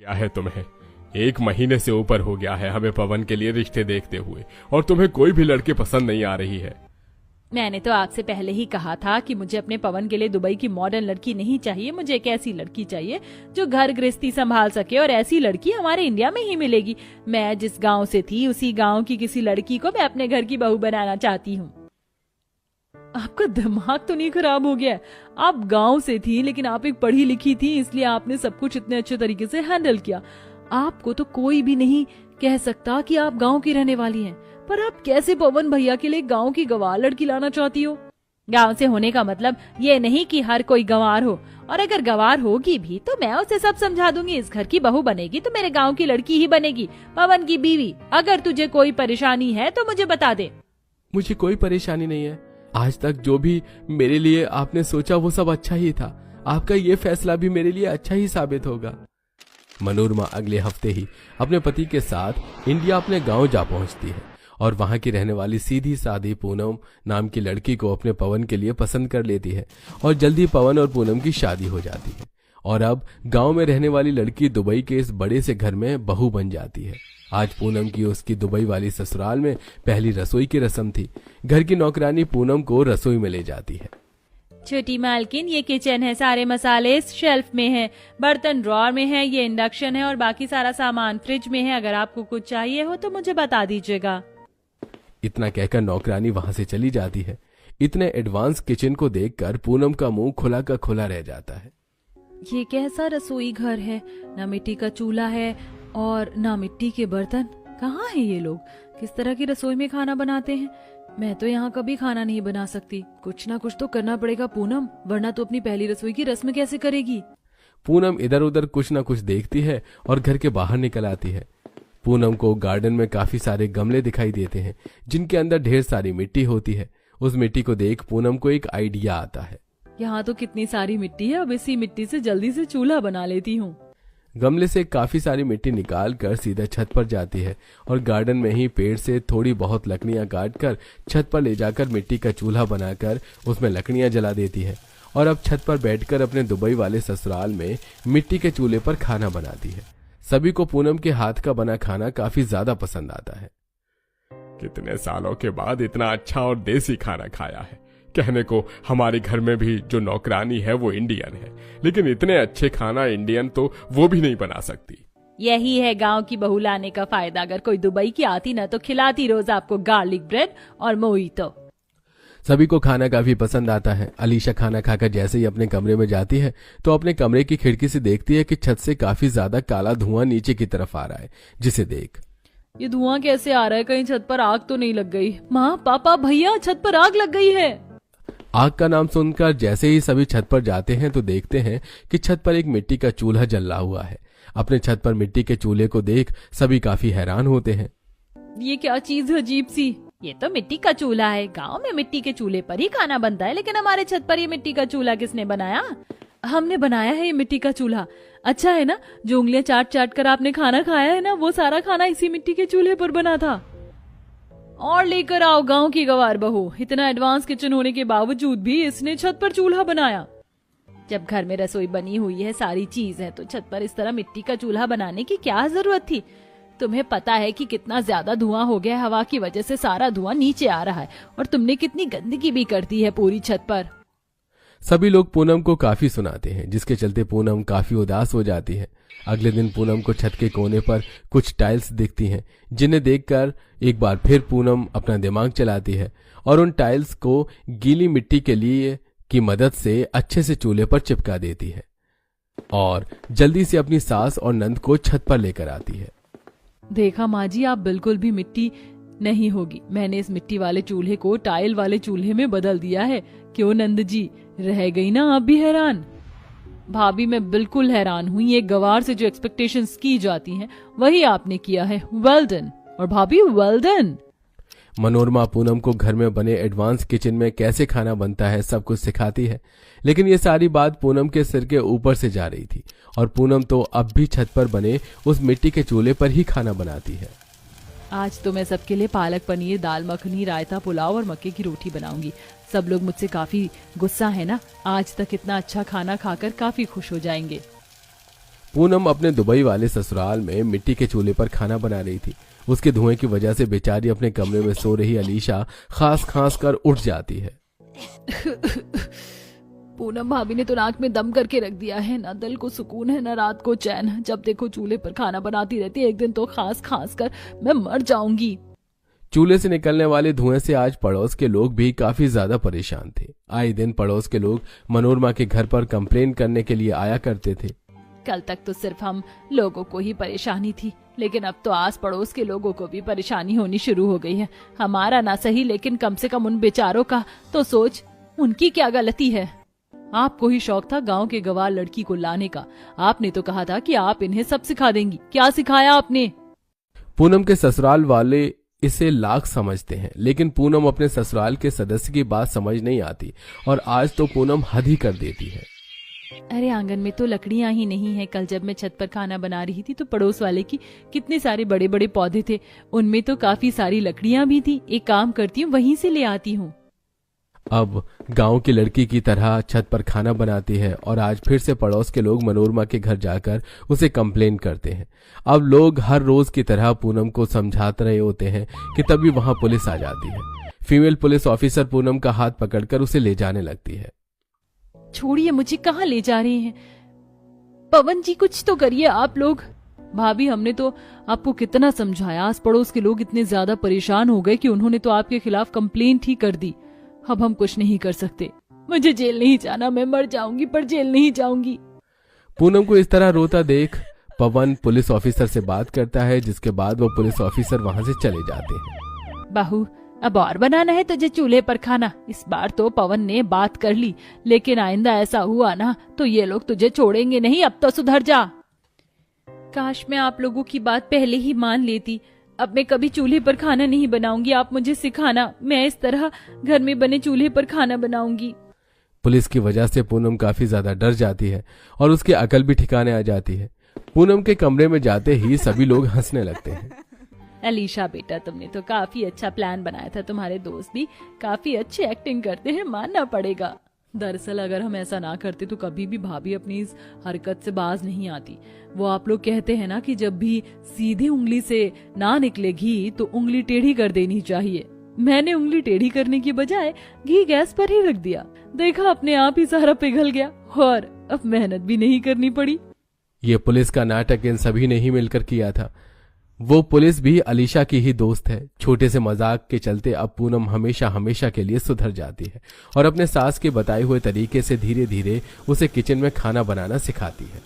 क्या है तुम्हें? 1 महीने से ऊपर हो गया है हमें पवन के लिए रिश्ते देखते हुए, और तुम्हें कोई भी लड़की पसंद नहीं आ रही है। मैंने तो आपसे पहले ही कहा था कि मुझे अपने पवन के लिए दुबई की मॉडर्न लड़की नहीं चाहिए। मुझे एक ऐसी लड़की चाहिए जो घर गृहस्थी संभाल सके, और ऐसी लड़की हमारे इंडिया में ही मिलेगी। मैं जिस गांव से थी उसी गांव की किसी लड़की को मैं अपने घर की बहू बनाना चाहती हूँ। आपका दिमाग तो नहीं खराब हो गया? आप गांव से थी, लेकिन आप एक पढ़ी लिखी थी, इसलिए आपने सब कुछ इतने अच्छे तरीके से हैंडल किया। आपको तो कोई भी नहीं कह सकता कि आप गांव की रहने वाली हैं, पर आप कैसे पवन भैया के लिए गांव की गंवार लड़की लाना चाहती हो? गांव से होने का मतलब ये नहीं कि हर कोई गंवार हो, और अगर गंवार होगी भी तो मैं उसे सब समझा दूंगी। इस घर की बहू बनेगी तो मेरे गांव की लड़की ही बनेगी, पवन की बीवी। अगर तुझे कोई परेशानी है तो मुझे बता दे। मुझे कोई परेशानी नहीं है। आज तक जो भी मेरे लिए आपने सोचा वो सब अच्छा ही था। आपका ये फैसला भी मेरे लिए अच्छा ही साबित होगा। मनोरमा अगले हफ्ते ही अपने पति के साथ इंडिया अपने गांव जा पहुंचती है और वहां की रहने वाली सीधी सादी पूनम नाम की लड़की को अपने पवन के लिए पसंद कर लेती है, और जल्दी पवन और पूनम की शादी हो जाती है। और अब गांव में रहने वाली लड़की दुबई के इस बड़े से घर में बहू बन जाती है। आज पूनम की उसकी दुबई वाली ससुराल में पहली रसोई की रस्म थी। घर की नौकरानी पूनम को रसोई में ले जाती है। छोटी मालकिन, ये किचन है, सारे मसाले इस शेल्फ में हैं, बर्तन ड्रॉर में है, ये इंडक्शन है और बाकी सारा सामान फ्रिज में है। अगर आपको कुछ चाहिए हो तो मुझे बता दीजिएगा। इतना कहकर नौकरानी वहां से चली जाती है। इतने एडवांस किचन को देखकर पूनम का मुंह खुला का खुला रह जाता है। ये कैसा रसोई घर है? ना मिट्टी का चूल्हा है और ना मिट्टी के बर्तन। कहाँ है ये लोग? किस तरह की रसोई में खाना बनाते हैं? मैं तो यहाँ कभी खाना नहीं बना सकती। कुछ ना कुछ तो करना पड़ेगा पूनम, वरना तो अपनी पहली रसोई की रस्म कैसे करेगी? पूनम इधर उधर कुछ ना कुछ देखती है और घर के बाहर निकल आती है। पूनम को गार्डन में काफी सारे गमले दिखाई देते हैं जिनके अंदर ढेर सारी मिट्टी होती है। उस मिट्टी को देख पूनम को एक आइडिया आता है। यहाँ तो कितनी सारी मिट्टी है, अब इसी मिट्टी से जल्दी से चूल्हा बना लेती हूँ। गमले से काफी सारी मिट्टी निकाल कर सीधा छत पर जाती है और गार्डन में ही पेड़ से थोड़ी बहुत लकड़ियां काट कर छत पर ले जाकर मिट्टी का चूल्हा बनाकर उसमें लकड़ियां जला देती है। और अब छत पर बैठकर अपने दुबई वाले ससुराल में मिट्टी के चूल्हे पर खाना बनाती है। सभी को पूनम के हाथ का बना खाना काफी ज्यादा पसंद आता है। कितने सालों के बाद इतना अच्छा और देसी खाना खाया है। कहने को हमारे घर में भी जो नौकरानी है वो इंडियन है, लेकिन इतने अच्छे खाना इंडियन तो वो भी नहीं बना सकती। यही है गांव की बहू लाने का फायदा। अगर कोई दुबई की आती ना तो खिलाती रोज आपको गार्लिक ब्रेड और मोहितो। सभी को खाना काफी पसंद आता है। अलीशा खाना खाकर जैसे ही अपने कमरे में जाती है तो अपने कमरे की खिड़की से देखती है कि छत से काफी ज्यादा काला धुआं नीचे की तरफ आ रहा है, जिसे देख ये धुआं कैसे आ रहा है? कहीं छत पर आग तो नहीं लग गई? माँ, पापा, भैया, छत पर आग लग गई है। आग का नाम सुनकर जैसे ही सभी छत पर जाते हैं तो देखते हैं कि छत पर एक मिट्टी का चूल्हा जल रहा हुआ है। अपने छत पर मिट्टी के चूल्हे को देख सभी काफी हैरान होते हैं। ये क्या चीज अजीब सी? ये तो मिट्टी का चूल्हा है। गांव में मिट्टी के चूल्हे पर ही खाना बनता है, लेकिन हमारे छत पर ये मिट्टी का चूल्हा किसने बनाया? हमने बनाया है ये मिट्टी का चूल्हा। अच्छा है ना, जो उंगलियां चाट चाट कर आपने खाना खाया है ना, वो सारा खाना इसी मिट्टी के चूल्हे पर बना था। और लेकर आओ गांव की गवार बहू। इतना एडवांस किचन होने के बावजूद भी इसने छत पर चूल्हा बनाया। जब घर में रसोई बनी हुई है, सारी चीज है, तो छत पर इस तरह मिट्टी का चूल्हा बनाने की क्या जरूरत थी? तुम्हें पता है कि कितना ज्यादा धुआं हो गया है? हवा की वजह से सारा धुआं नीचे आ रहा है, और तुमने कितनी गंदगी भी कर दी है पूरी छत पर। सभी लोग पूनम को काफी सुनाते हैं, जिसके चलते पूनम काफी उदास हो जाती है। अगले दिन पूनम को छत के कोने पर कुछ टाइल्स दिखती हैं, जिन्हें देखकर एक बार फिर पूनम अपना दिमाग चलाती है और उन टाइल्स को गीली मिट्टी के लिए की मदद से अच्छे से चूल्हे पर चिपका देती है और जल्दी से अपनी सास और नंद को छत पर लेकर आती है। देखा माँ जी, आप बिल्कुल भी मिट्टी नहीं होगी। मैंने इस मिट्टी वाले चूल्हे को टाइल वाले चूल्हे में बदल दिया है। क्यों नंद जी, रह गई ना आप भी हैरान? भाभी, मैं बिल्कुल हैरान हुई। एक गवार से जो एक्सपेक्टेशंस की जाती हैं वही आपने किया है। Well done. और भाभी, वेल डन। मनोरमा पूनम को घर में बने एडवांस किचन में कैसे खाना बनता है सब कुछ सिखाती है, लेकिन ये सारी बात पूनम के सिर के ऊपर से जा रही थी और पूनम तो अब भी छत पर बने उस मिट्टी के चूल्हे पर ही खाना बनाती है। आज तो मैं सबके लिए पालक पनीर, दाल मखनी, रायता, पुलाव और मक्के की रोटी बनाऊंगी। सब लोग मुझसे काफी गुस्सा है ना, आज तक इतना अच्छा खाना खाकर काफी खुश हो जाएंगे। पूनम अपने दुबई वाले ससुराल में मिट्टी के चूल्हे पर खाना बना रही थी। उसके धुएं की वजह से बेचारी अपने कमरे में सो रही अलीशा खांस खांस कर उठ जाती है। पूनम भाभी ने तो नाक में दम करके रख दिया है, ना दिल को सुकून है ना रात को चैन। जब देखो चूल्हे पर खाना बनाती रहती है, एक दिन तो खास खास कर मैं मर जाऊंगी। चूल्हे से निकलने वाले धुएं से आज पड़ोस के लोग भी काफी ज्यादा परेशान थे। आए दिन पड़ोस के लोग मनोरमा के घर पर कंप्लेन करने के लिए आया करते थे। कल तक तो सिर्फ हम लोगों को ही परेशानी थी, लेकिन अब तो आस पड़ोस के लोगों को भी परेशानी होनी शुरू हो गई है। हमारा ना सही, लेकिन कम से कम उन बेचारों का तो सोच, उनकी क्या गलती है। आपको ही शौक था गांव के गवार लड़की को लाने का। आपने तो कहा था कि आप इन्हें सब सिखा देंगी। क्या सिखाया आपने? पूनम के ससुराल वाले इसे लाख समझते हैं, लेकिन पूनम अपने ससुराल के सदस्य की बात समझ नहीं आती और आज तो पूनम हद ही कर देती है। अरे आंगन में तो लकड़ियां ही नहीं है। कल जब मैं छत पर खाना बना रही थी तो पड़ोस वाले की कितने सारे बड़े बड़े पौधे थे, उनमें तो काफी सारी लकड़ियां भी थी। एक काम करती हूँ, वहीं से ले आती हूँ। अब गांव की लड़की की तरह छत पर खाना बनाती है और आज फिर से पड़ोस के लोग मनोरमा के घर जाकर उसे कंप्लेन करते हैं। अब लोग हर रोज की तरह पूनम को समझाते रहे होते हैं कि तभी वहां पुलिस आ जाती है। फीमेल पुलिस ऑफिसर पूनम का हाथ पकड़कर उसे ले जाने लगती है। छोड़िए, मुझे कहाँ ले जा रहे हैं? पवन जी कुछ तो करिए आप लोग। भाभी हमने तो आपको कितना समझाया, आस पड़ोस के लोग इतने ज्यादा परेशान हो गए कि उन्होंने तो आपके खिलाफ कंप्लेंट ही कर दी। अब हम कुछ नहीं कर सकते। मुझे जेल नहीं जाना, मैं मर जाऊंगी पर जेल नहीं जाऊंगी। पूनम को इस तरह रोता देख पवन पुलिस ऑफिसर से बात करता है, जिसके बाद वो पुलिस ऑफिसर वहां से चले जाते हैं। बहू, अब और बनाना है तुझे चूल्हे पर खाना? इस बार तो पवन ने बात कर ली, लेकिन आइंदा ऐसा हुआ ना तो ये लोग तुझे छोड़ेंगे नहीं। अब तो सुधर जा। काश मैं आप लोगों की बात पहले ही मान लेती। अब मैं कभी चूल्हे पर खाना नहीं बनाऊंगी। आप मुझे सिखाना, मैं इस तरह घर में बने चूल्हे पर खाना बनाऊंगी। पुलिस की वजह से पूनम काफी ज्यादा डर जाती है और उसकी अकल भी ठिकाने आ जाती है। पूनम के कमरे में जाते ही सभी लोग हंसने लगते हैं। अलीशा बेटा, तुमने तो काफी अच्छा प्लान बनाया था। तुम्हारे दोस्त भी काफी अच्छी एक्टिंग करते हैं, मानना पड़ेगा। दरअसल अगर हम ऐसा ना करते तो कभी भी भाभी अपनी इस हरकत से बाज नहीं आती। वो आप लोग कहते हैं ना कि जब भी सीधी उंगली से ना निकले घी तो उंगली टेढ़ी कर देनी चाहिए। मैंने उंगली टेढ़ी करने की बजाय घी गैस पर ही रख दिया। देखा, अपने आप ही सारा पिघल गया और अब मेहनत भी नहीं करनी पड़ी। ये पुलिस का नाटक इन सभी ने ही मिलकर किया था। वो पुलिस भी अलीशा की ही दोस्त है। छोटे से मजाक के चलते अब पूनम हमेशा हमेशा के लिए सुधर जाती है और अपने सास के बताए हुए तरीके से धीरे धीरे उसे किचन में खाना बनाना सिखाती है।